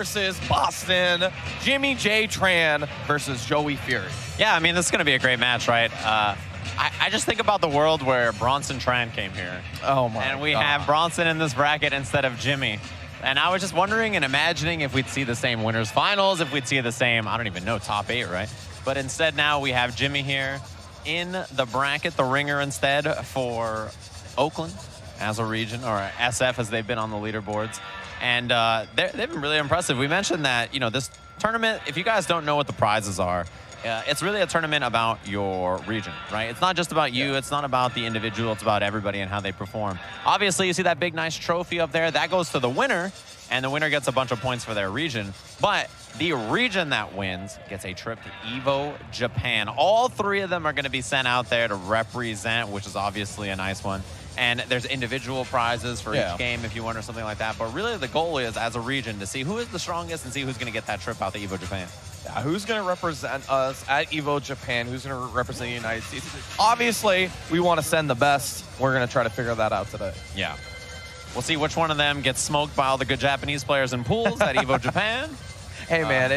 versus Boston. JimmyJtran versus Joey Fury. Yeah, I mean, this is going to be a great match, right? I just think about the world where Bronson Tran came here. Oh, my And we God. have Bronson in this bracket instead of Jimmy. And I was just wondering and imagining if we'd see the same winners finals, if we'd see the same, I don't even know, top 8, right? But instead now we have Jimmy here in the bracket, the ringer instead for Oakland as a region, or SF as they've been on the leaderboards. And they've been really impressive. We mentioned that, you know, this tournament, if you guys don't know what the prizes are, it's really a tournament about your region, right? It's not just about you. It's not about the individual. It's about everybody and how they perform. Obviously, you see that big, nice trophy up there. That goes to the winner, and the winner gets a bunch of points for their region. But the region that wins gets a trip to Evo, Japan. All 3 of them are going to be sent out there to represent, which is obviously a nice one. And there's individual prizes for each game if you win or something like that. But really the goal is, as a region, to see who is the strongest and see who's going to get that trip out to Evo, Japan. Yeah, who's going to represent us at Evo, Japan? Who's going to represent the United States? Obviously, we want to send the best. We're going to try to figure that out today. Yeah. We'll see which one of them gets smoked by all the good Japanese players in pools at Evo, Japan. Hey, man,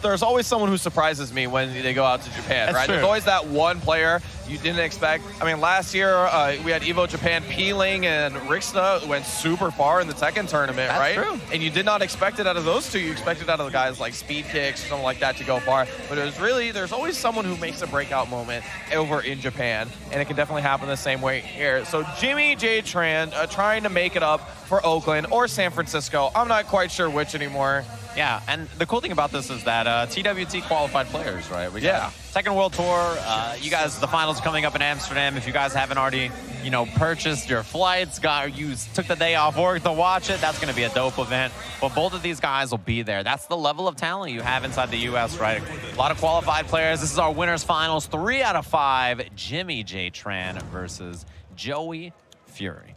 there's always someone who surprises me when they go out to Japan, right? True. There's always that one player you didn't expect. I mean, last year we had Evo Japan, Peeling and Rixna went super far in the Tekken tournament, That's right? true. And you did not expect it out of those two. You expected out of the guys like Speed Kicks or something like that to go far. But it was really, there's always someone who makes a breakout moment over in Japan, and it can definitely happen the same way here. So JimmyJtran trying to make it up for Oakland or San Francisco. I'm not quite sure which anymore. Yeah, and the cool thing about this is that TWT qualified players, right? We got Tekken World Tour. You guys, the finals are coming up in Amsterdam. If you guys haven't already, you know, purchased your flights, took the day off work to watch it, that's going to be a dope event. But both of these guys will be there. That's the level of talent you have inside the U.S., right? A lot of qualified players. This is our winners finals. 3 out of 5, JimmyJtran versus Joey Fury.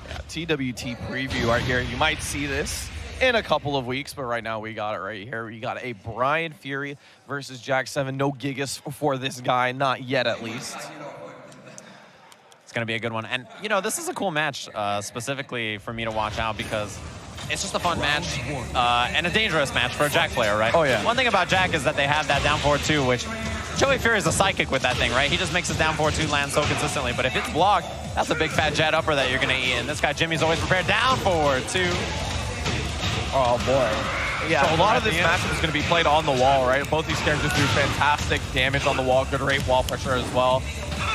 Yeah, TWT preview right here. You might see this in a couple of weeks, but right now we got it right here. We got a Bryan Fury versus Jack 7. No Gigas for this guy, not yet at least. It's going to be a good one. And, you know, this is a cool match specifically for me to watch out because it's just a fun match and a dangerous match for a Jack player, right? Oh, yeah. One thing about Jack is that they have that down forward 2, which Joey Fury is a psychic with that thing, right? He just makes his down forward 2 land so consistently. But if it's blocked, that's a big fat jet upper that you're going to eat. And this guy, Jimmy's always prepared down forward 2. Oh, boy. Yeah, so a lot of this matchup is going to be played on the wall, right? Both these characters do fantastic damage on the wall, good rate wall pressure as well.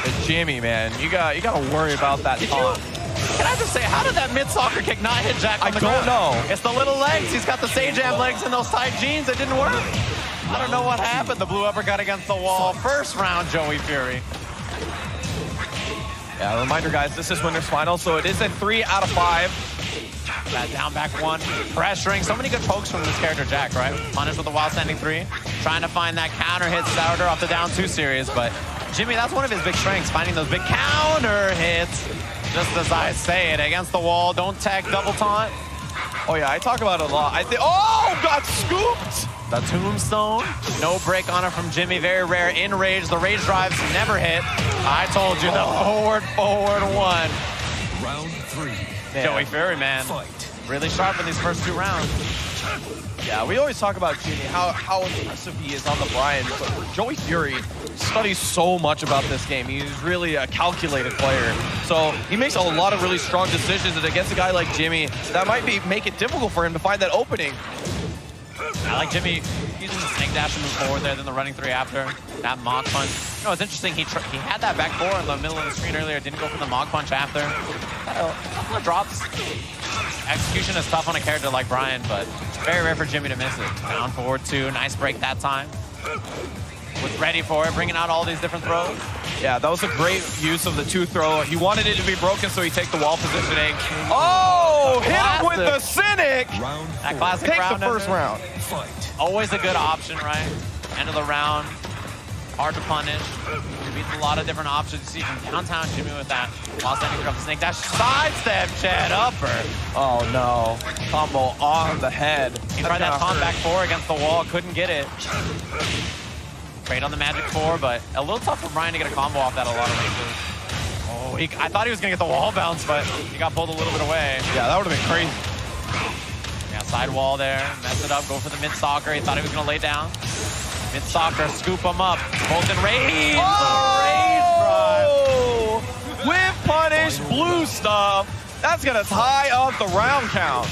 But Jimmy, man, you got to worry about that taunt. Can I just say, how did that mid-soccer kick not hit Jack on the ground? I don't know. It's the little legs. He's got the Sage Jam legs and those tight jeans. It didn't work. I don't know what happened. The blue uppercut against the wall. First round, Joey Fury. Yeah, reminder, guys, this is winners final, so it is a 3 out of 5. That down back 1, pressuring. So many good pokes from this character, Jack, right? Punish with the wild standing 3. Trying to find that counter hit starter off the down 2 series, but Jimmy, that's one of his big strengths, finding those big counter hits. Just as I say it, against the wall, don't tag double taunt. Oh yeah, I talk about it a lot. Oh, got scooped! The tombstone, no break on it from Jimmy, very rare in rage. The rage drives never hit. I told you, the forward 1. Round 3. Man. Joey Fury, man, really sharp in these first 2 rounds. Yeah, we always talk about Jimmy, how impressive he is on the Bryan, but Joey Fury studies so much about this game. He's really a calculated player. So he makes a lot of really strong decisions, and against a guy like Jimmy, that might make it difficult for him to find that opening. I like Jimmy using the snake dash to move forward there, then the running 3 after. That Mach punch. You know, it's interesting, he had that back 4 in the middle of the screen earlier, didn't go for the Mach punch after. A couple of drops. Execution is tough on a character like Bryan, but very rare for Jimmy to miss it. Down forward 2, nice break that time. Was ready for it, bringing out all these different throws. Yeah, that was a great use of the 2 throw. He wanted it to be broken, so he takes the wall positioning. Oh, hit him with the Cynic! That classic Take round the first round. Always a good option, right? End of the round, hard to punish. Beats a lot of different options. You see from downtown Jimmy with that while standing up the snake dash, sidestep, Chad upper. Oh no, combo on the head. He tried that taunt back 4 against the wall, couldn't get it. Great on the magic 4, but a little tough for Bryan to get a combo off that a lot of ranges. Oh, I thought he was gonna get the wall bounce, but he got pulled a little bit away. Yeah, that would have been crazy. Yeah, Sidewall there, mess it up, go for the mid-soccer. He thought he was gonna lay down. Mid-soccer, scoop him up. Both in rage. Oh! With punish, blue stuff. That's gonna tie up the round count.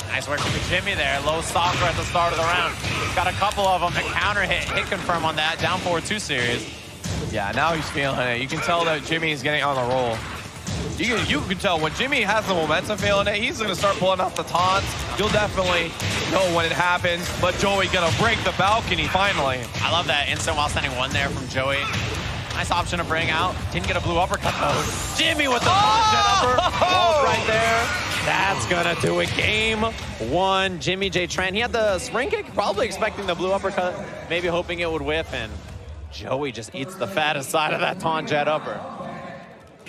Nice work from Jimmy there. Low soccer at the start of the round. Got a couple of them. A counter hit confirm on that. Down 4-2 series. Yeah, now he's feeling it. You can tell that Jimmy is getting on the roll. You can tell when Jimmy has the momentum feeling it, he's gonna start pulling out the taunts. You'll definitely know when it happens, but Joey gonna break the balcony finally. I love that instant while standing one there from Joey. Nice option to bring out. Didn't get a blue uppercut though. Jimmy with the upper. Walls right there. That's gonna do it. Game 1. JimmyJtran. He had the spring kick, probably expecting the blue uppercut, maybe hoping it would whiff, and Joey just eats the fattest side of that taunt jet upper.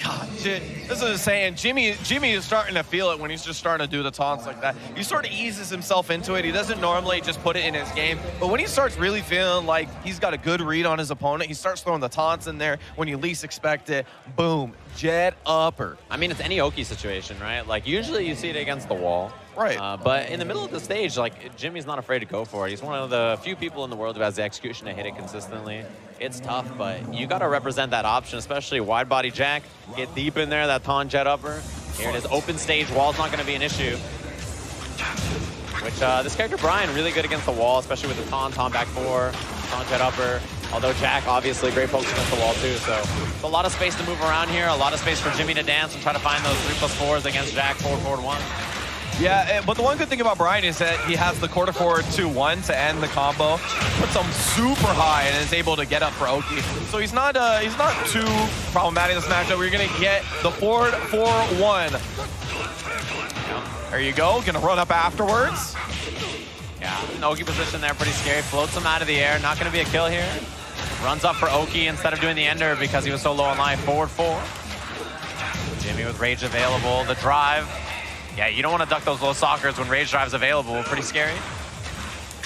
God, this is saying Jimmy is starting to feel it when he's just starting to do the taunts like that. He sort of eases himself into it. He doesn't normally just put it in his game, but when he starts really feeling like he's got a good read on his opponent, he starts throwing the taunts in there when you least expect it. Boom, jet upper. I mean, it's any Oki situation, right? Like, usually you see it against the wall. Right. But in the middle of the stage, like, Jimmy's not afraid to go for it. He's one of the few people in the world who has the execution to hit it consistently. It's tough, but you got to represent that option, especially wide body jack. Get deep in there, that taunt jet upper. Here it is, open stage. Wall's not going to be an issue. Which, this character, Bryan, really good against the wall, especially with the taunt back 4, taunt jet upper. Although Jack, obviously, great pokes against the wall, too. So it's a lot of space to move around here, a lot of space for Jimmy to dance and try to find those 3+4s against Jack, forward, 1. Yeah, but the one good thing about Bryan is that he has the quarter forward 2-1 to end the combo. Puts him super high and is able to get up for Oki. So he's not too problematic in this matchup. We're gonna get the forward 4-1. There you go. Gonna run up afterwards. Yeah, an Oki position there, pretty scary. Floats him out of the air. Not gonna be a kill here. Runs up for Oki instead of doing the ender because he was so low on life. Forward 4. Jimmy with rage available. The drive. Yeah, you don't want to duck those low sockers when rage drive's available. Pretty scary.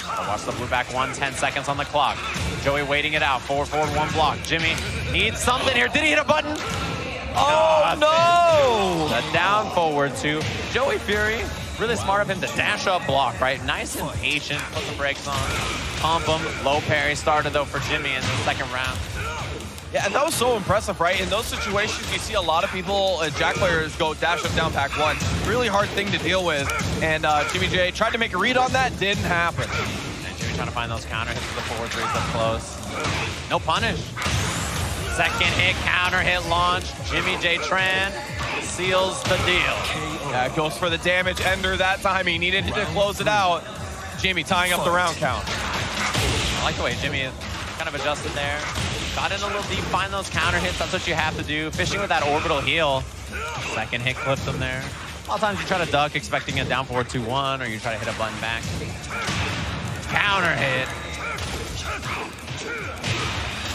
Watch the blue back 1, 10 seconds on the clock. Joey waiting it out. Forward, 1 block. Jimmy needs something here. Did he hit a button? Oh, no! The down forward 2. Joey Fury, really smart of him to dash up block, right? Nice and patient. Put the brakes on. Pump him. Low parry started, though, for Jimmy in the second round. Yeah, and that was so impressive, right? In those situations, you see a lot of people, Jack players, go dash up down pack 1. Really hard thing to deal with. And Jimmy J tried to make a read on that, didn't happen. And Jimmy trying to find those counter hits with the forward 3s up close. No punish. Second hit, counter hit launch. JimmyJtran seals the deal. Yeah, goes for the damage ender that time. He needed to close it out. Jimmy tying up the round count. I like the way Jimmy is kind of adjusted there. Got in a little deep, find those counter hits. That's what you have to do. Fishing with that orbital heal. Second hit clipped him there. A lot of times you try to duck expecting a down forward 2-1, or you try to hit a button back. Counter hit.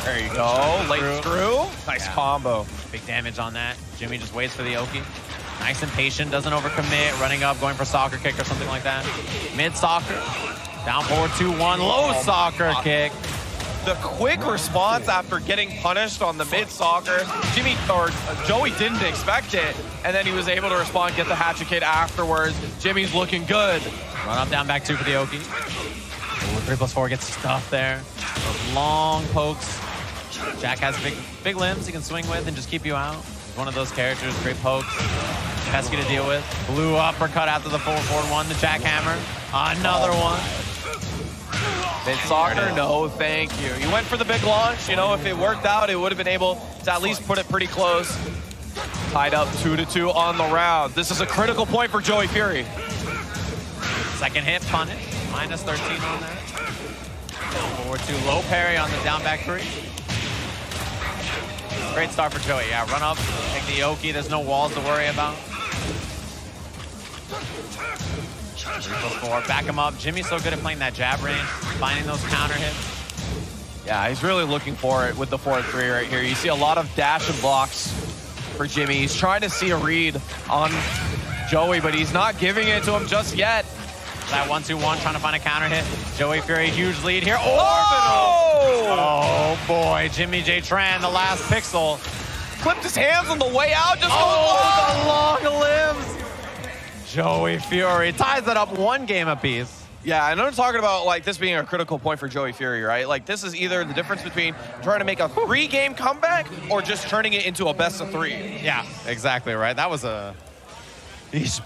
There you go. Late screw. Nice combo. Big damage on that. Jimmy just waits for the Oki. Nice and patient, doesn't overcommit. Running up, going for soccer kick or something like that. Mid soccer. Down forward 2-1. Low soccer kick. The quick response after getting punished on the mid-soccer, Joey didn't expect it, and then he was able to respond, get the hatchet kid afterwards. Jimmy's looking good. Run up, down, back 2 for the Oki. 3+4 gets stuffed there. Those long pokes. Jack has big limbs he can swing with and just keep you out. He's one of those characters, great pokes. Pesky to deal with. Blue uppercut after the 4-4-1, the jackhammer. Another one. Mid-soccer, no thank you. You went for the big launch. You know, if it worked out, it would have been able to at least put it pretty close. Tied up 2-2 on the round. This is a critical point for Joey Fury. Second hit, punish. Minus 13 on that. Forward 2, low parry on the down back 3. Great start for Joey. Yeah, run up, take the Oki. There's no walls to worry about. 3+4, back him up. Jimmy's so good at playing that jab range, finding those counter hits. Yeah, he's really looking for it with the 4-3 right here. You see a lot of dash and blocks for Jimmy. He's trying to see a read on Joey, but he's not giving it to him just yet. That 1-2-1, trying to find a counter hit. Joey Fury, huge lead here. Oh! Oh boy, JimmyJtran, the last pixel. Clipped his hands on the way out, just the long limbs. Joey Fury ties it up 1 game apiece. Yeah, I know I'm talking about like this being a critical point for Joey Fury, right? Like this is either the difference between trying to make a 3-game comeback or just turning it into a best-of-3. Yeah, exactly right. That was a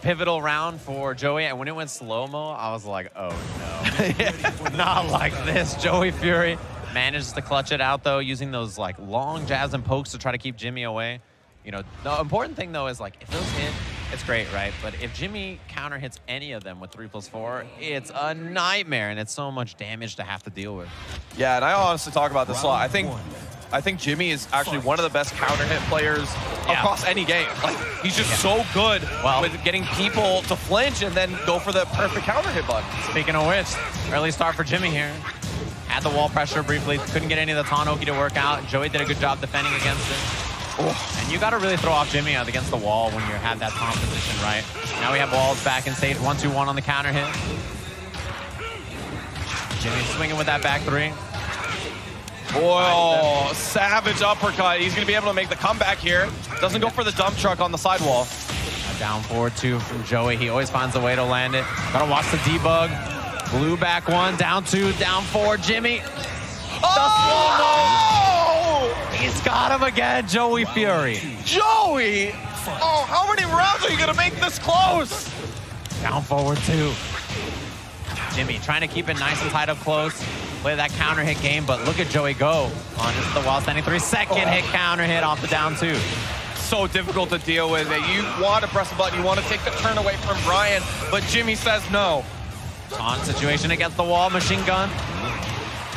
pivotal round for Joey, and when it went slow-mo, I was like, oh no, not like this. Joey Fury manages to clutch it out though, using those like long jabs and pokes to try to keep Jimmy away. You know, the important thing though is like if those hit, it's great, right? But if Jimmy counter hits any of them with 3+4, it's a nightmare, and it's so much damage to have to deal with. Yeah, and I honestly talk about this a lot. I think Jimmy is actually one of the best counter hit players across any game. Like he's just so good with getting people to flinch and then go for the perfect counter hit button. Speaking of which, early start for Jimmy here. Had the wall pressure briefly, couldn't get any of the Tanoki to work out. Joey did a good job defending against it. Oh, and you got to really throw off Jimmy out against the wall when you have that Tom position, right? Now we have walls back in stage 1-2-1 on the counter hit. Jimmy swinging with that back 3. Oh, savage uppercut. He's going to be able to make the comeback here. Doesn't go for the dump truck on the sidewall. Down forward 2 from Joey. He always finds a way to land it. Gotta watch the debug. Blue back 1, down 2, down 4. Jimmy. Oh! He's got him again, Joey Fury. Joey! Oh, how many rounds are you going to make this close? Down forward 2. Jimmy trying to keep it nice and tight up close. Play that counter hit game, but look at Joey go on this is the while standing 3. Second hit counter hit off the down 2. So difficult to deal with. You want to press a button, you want to take the turn away from Bryan, but Jimmy says no. On situation against the wall, machine gun.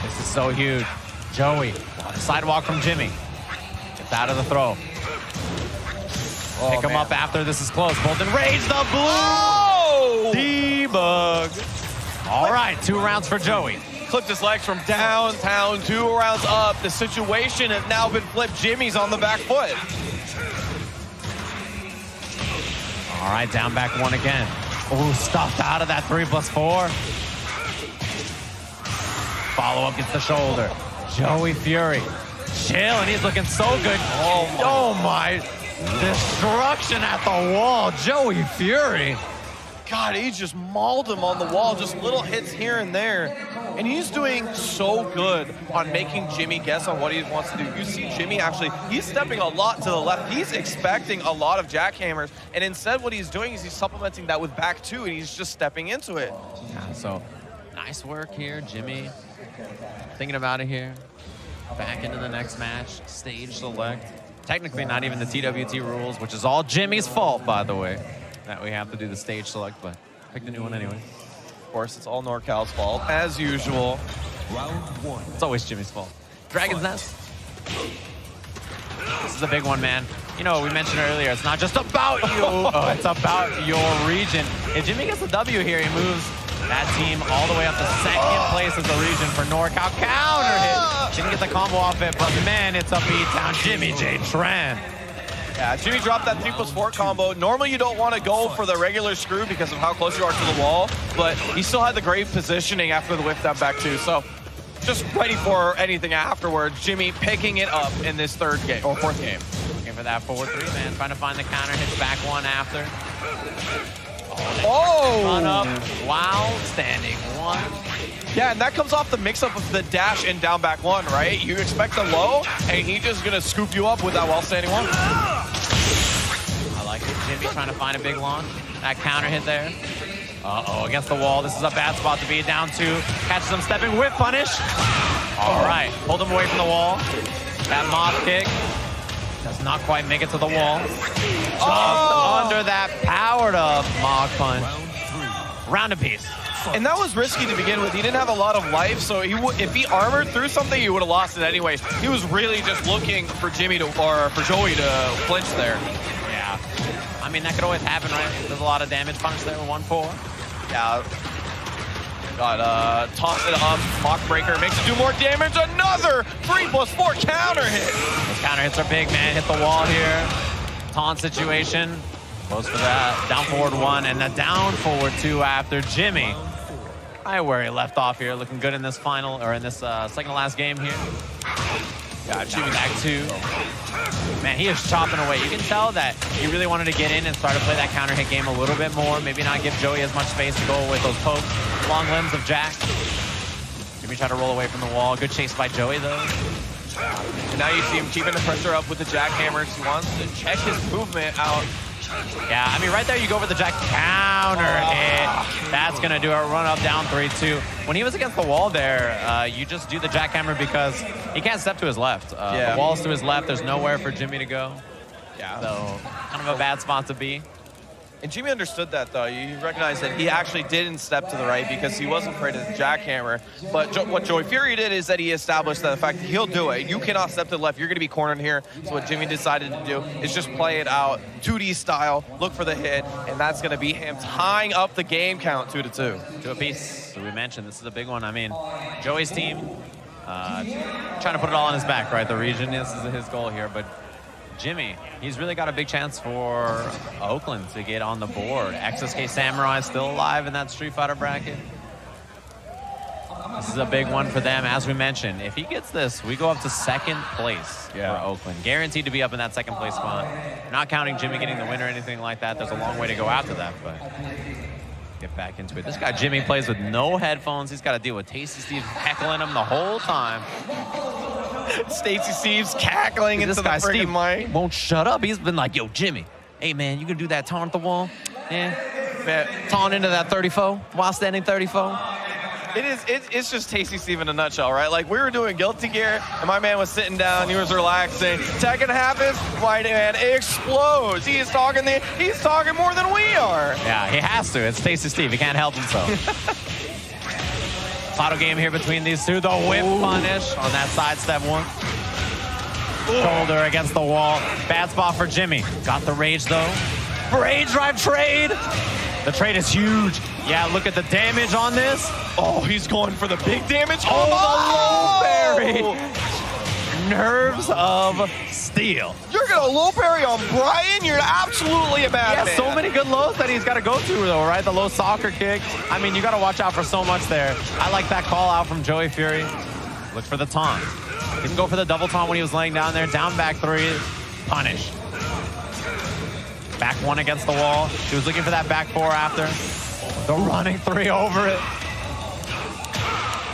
This is so huge. Joey, sidewalk from Jimmy. Gets out of the throw. Pick him up after this is close. Golden Rage, the blue. Oh! Debug. All right, 2 rounds for Joey. Clipped his legs from downtown, 2 rounds up. The situation has now been flipped. Jimmy's on the back foot. All right, down back 1 again. Oh, stuffed out of that 3+4. Follow up gets the shoulder. Joey Fury. Chill, and he's looking so good. Oh my. Destruction at the wall. Joey Fury. God, he just mauled him on the wall. Just little hits here and there. And he's doing so good on making Jimmy guess on what he wants to do. You see Jimmy actually, he's stepping a lot to the left. He's expecting a lot of jackhammers. And instead what he's doing is he's supplementing that with back 2, and he's just stepping into it. Yeah, so nice work here, Jimmy. Thinking about it here. Back into the next match. Stage select. Technically not even the TWT rules, which is all Jimmy's fault, by the way, that we have to do the stage select, but picked a new one anyway. Of course, it's all NorCal's fault, as usual. Round 1. It's always Jimmy's fault. Dragon's Nest. This is a big one, man. You know, we mentioned earlier, it's not just about you, it's about your region. If Jimmy gets the W here, he moves that team all the way up to 2nd place as the region for NorCal. Counter hit. Didn't get the combo off it, but man, it's a beatdown. JimmyJtran. Yeah, Jimmy dropped that 3+4 combo. Normally you don't want to go for the regular screw because of how close you are to the wall, but he still had the great positioning after the whip down back 2. So just ready for anything afterwards. Jimmy picking it up in this 3rd game, or 4th game. Looking for that forward 3, man. Trying to find the counter hits back 1 after. Oh! Run up while standing 1. Yeah, and that comes off the mix-up of the dash and down back 1, right? You expect a low, and he's just going to scoop you up with that while standing 1. I like it. Jimmy trying to find a big launch. That counter hit there. Uh-oh, against the wall. This is a bad spot to be. Down 2. Catches him stepping with punish. All right, pulled him away from the wall. That mob kick. Does not quite make it to the wall. Under that powered up Mog punch. Round apiece. And that was risky to begin with. He didn't have a lot of life, so if he armored through something, he would have lost it anyway. He was really just looking for Jimmy to, or for Joey to flinch there. Yeah. I mean, that could always happen, right? There's a lot of damage punish there with 1-4. Yeah. Got toss it up. Mock breaker makes it do more damage. Another 3+4 counter hit. Those counter hits are big, man. Hit the wall here. Taunt situation. Goes for that. Down forward 1 and a down forward 2 after Jimmy. Right where he left off here. Looking good in this final, or in this second to last game here. Yeah, Jimmy back two. Man, he is chopping away. You can tell that he really wanted to get in and start to play that counter hit game a little bit more. Maybe not give Joey as much space to go with those pokes. Long limbs of Jack. Jimmy tried to roll away from the wall. Good chase by Joey, though. And now you see him keeping the pressure up with the jackhammers. He wants to check his movement out. Yeah, I mean, right there, you go for the jack counter hit. That's going to do a run up down 3-2. When he was against the wall there, you just do the jackhammer because he can't step to his left. The wall's to his left. There's nowhere for Jimmy to go. Yeah. So kind of a bad spot to be. And Jimmy understood that, though. You recognize that he actually didn't step to the right because he wasn't afraid of the jackhammer. But what Joey Fury did is that he established that the fact that he'll do it. You cannot step to the left. You're going to be cornered here. So what Jimmy decided to do is just play it out 2D style, look for the hit, and that's going to be him tying up the game count 2-2. To a piece. So we mentioned this is a big one. I mean, Joey's team trying to put it all on his back, right? The region, this is his goal here, but Jimmy, he's really got a big chance for Oakland to get on the board. XSK Samurai still alive in that Street Fighter bracket. This is a big one for them. As we mentioned, if he gets this, we go up to second place for Oakland. Guaranteed to be up in that second place spot. Not counting Jimmy getting the win or anything like that. There's a long way to go after that, but get back into it. This guy Jimmy plays with no headphones. He's got to deal with Tasty Steve heckling him the whole time. Stacy Steve's cackling into the freaking mic. Won't shut up. He's been like, yo, Jimmy, hey, man, you gonna do that taunt at the wall? Yeah. Taunt into that 34 while standing 34. It's just Tasty Steve in a nutshell, right? Like, we were doing Guilty Gear, and my man was sitting down, he was relaxing. Tekken happens, my man explodes. He's talking more than we are. Yeah, he has to. It's Tasty Steve. He can't help himself. Auto game here between these two. The whip punish on that sidestep one. Shoulder against the wall. Bad spot for Jimmy. Got the rage, though. Rage drive trade. The trade is huge. Yeah, look at the damage on this. Oh, he's going for the big damage. Oh, the low parry. Nerves of steel. You're going to low parry on Bryan? You're absolutely a bad man. So many good lows that he's got to go through, though, right? The low soccer kick. I mean, you got to watch out for so much there. I like that call out from Joey Fury. Look for the taunt. Didn't go for the double taunt when he was laying down there. Down back three. Punish. Back one against the wall. He was looking for that back four after. The running three over it.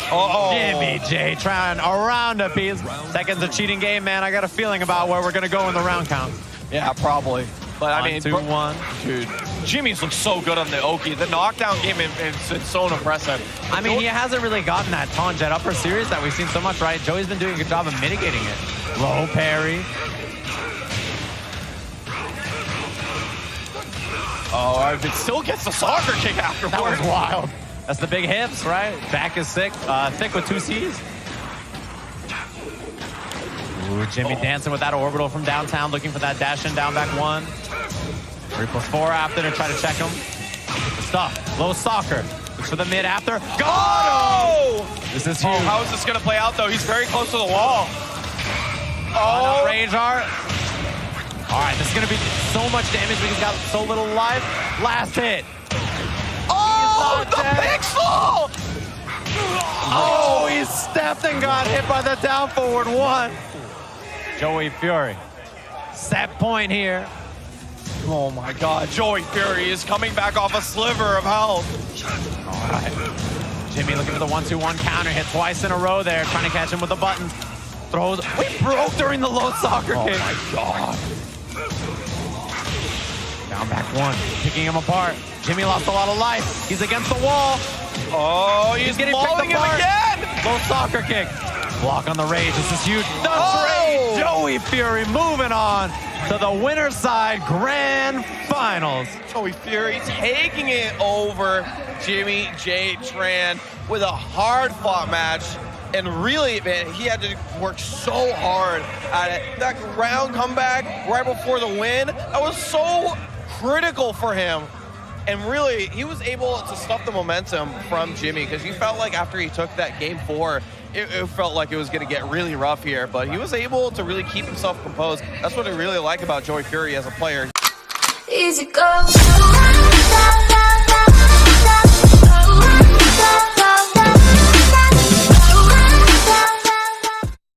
JimmyJtran around a piece. Tekken's a cheating game, man. I got a feeling about where we're going to go in the round count. Yeah, probably. But I mean, 2-1. Dude, Jimmy's looked so good on the Oki. The knockdown game is so impressive. I mean, he hasn't really gotten that taunt jet upper series that we've seen so much, right? Joey's been doing a good job of mitigating it. Low parry. Oh, if it still gets the soccer kick afterwards. That was wild. That's the big hips, right? Back is thick with 2 C's. Ooh, Jimmy dancing with that orbital from downtown, looking for that dash in down back one. 3+4 after to try to check him. Stuff. Low soccer. Looks for the mid after. Got him! This is huge. Oh, how is this going to play out, though? He's very close to the wall. Oh, range art. All right, this is going to be so much damage because he's got so little life. Last hit. Oh, the pixel! Oh, he stepped and got hit by the down forward one. Joey Fury. Set point here. Oh my God, Joey Fury is coming back off a sliver of health. All right. Jimmy looking for the 1-2-1 counter hit twice in a row there, trying to catch him with the buttons. Throws. We broke during the low soccer kick. Oh my God. Down back one, picking him apart. Jimmy lost a lot of life. He's against the wall. Oh, he's getting picked apart again. Low soccer kick. Block on the rage. This is huge. The trade. Joey Fury moving on to the winner's side grand finals. Joey Fury taking it over JimmyJtran with a hard-fought match. And really, man, he had to work so hard at it. That round comeback right before the win, that was so critical for him. And really, he was able to stop the momentum from Jimmy because you felt like after he took that game 4, it felt like it was going to get really rough here. But he was able to really keep himself composed. That's what I really like about Joey Fury as a player. Easy go.